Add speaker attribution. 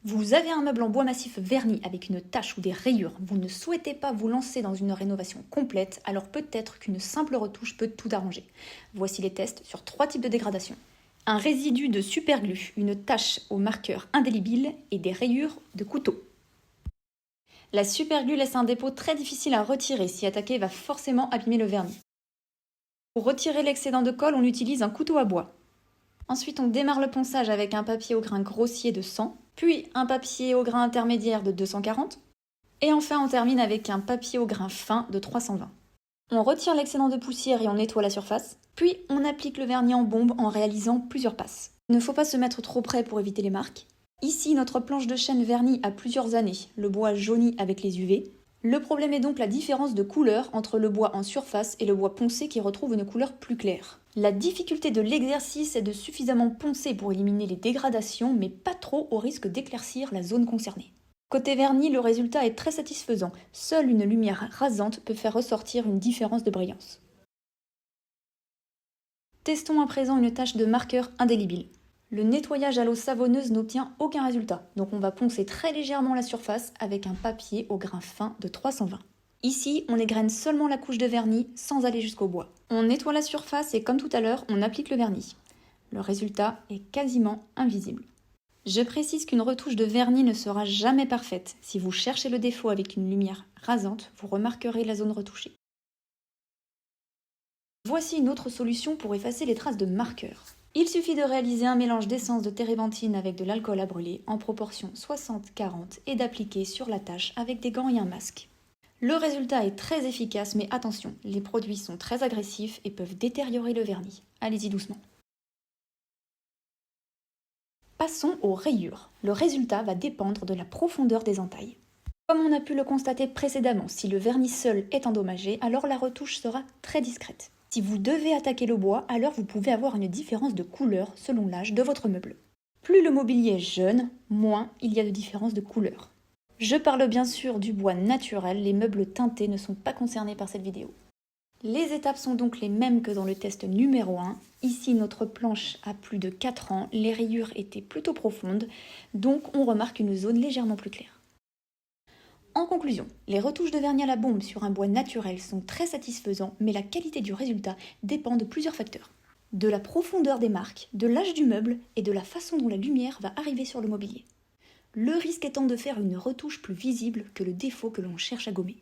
Speaker 1: Vous avez un meuble en bois massif verni avec une tache ou des rayures, vous ne souhaitez pas vous lancer dans une rénovation complète, alors peut-être qu'une simple retouche peut tout arranger. Voici les tests sur 3 types de dégradation. Un résidu de superglue, une tache au marqueur indélébile et des rayures de couteau. La superglue laisse un dépôt très difficile à retirer, s'y attaquer va forcément abîmer le vernis. Pour retirer l'excédent de colle, on utilise un couteau à bois. Ensuite, on démarre le ponçage avec un papier au grain grossier de 100, puis un papier au grain intermédiaire de 240, et enfin on termine avec un papier au grain fin de 320. On retire l'excédent de poussière et on nettoie la surface, puis on applique le vernis en bombe en réalisant plusieurs passes. Il ne faut pas se mettre trop près pour éviter les marques. Ici, notre planche de chêne vernie a plusieurs années, le bois jauni avec les UV. Le problème est donc la différence de couleur entre le bois en surface et le bois poncé qui retrouve une couleur plus claire. La difficulté de l'exercice est de suffisamment poncer pour éliminer les dégradations, mais pas trop au risque d'éclaircir la zone concernée. Côté vernis, le résultat est très satisfaisant. Seule une lumière rasante peut faire ressortir une différence de brillance. Testons à présent une tache de marqueur indélébile. Le nettoyage à l'eau savonneuse n'obtient aucun résultat, donc on va poncer très légèrement la surface avec un papier au grain fin de 320. Ici, on égrène seulement la couche de vernis sans aller jusqu'au bois. On nettoie la surface et comme tout à l'heure, on applique le vernis. Le résultat est quasiment invisible. Je précise qu'une retouche de vernis ne sera jamais parfaite. Si vous cherchez le défaut avec une lumière rasante, vous remarquerez la zone retouchée. Voici une autre solution pour effacer les traces de marqueur. Il suffit de réaliser un mélange d'essence de térébenthine avec de l'alcool à brûler en proportion 60-40 et d'appliquer sur la tache avec des gants et un masque. Le résultat est très efficace, mais attention, les produits sont très agressifs et peuvent détériorer le vernis. Allez-y doucement. Passons aux rayures. Le résultat va dépendre de la profondeur des entailles. Comme on a pu le constater précédemment, si le vernis seul est endommagé, alors la retouche sera très discrète. Si vous devez attaquer le bois, alors vous pouvez avoir une différence de couleur selon l'âge de votre meuble. Plus le mobilier est jeune, moins il y a de différence de couleur. Je parle bien sûr du bois naturel, les meubles teintés ne sont pas concernés par cette vidéo. Les étapes sont donc les mêmes que dans le test numéro 1. Ici, notre planche a plus de 4 ans, les rayures étaient plutôt profondes, donc on remarque une zone légèrement plus claire. En conclusion, les retouches de vernis à la bombe sur un bois naturel sont très satisfaisants, mais la qualité du résultat dépend de plusieurs facteurs. De la profondeur des marques, de l'âge du meuble et de la façon dont la lumière va arriver sur le mobilier. Le risque étant de faire une retouche plus visible que le défaut que l'on cherche à gommer.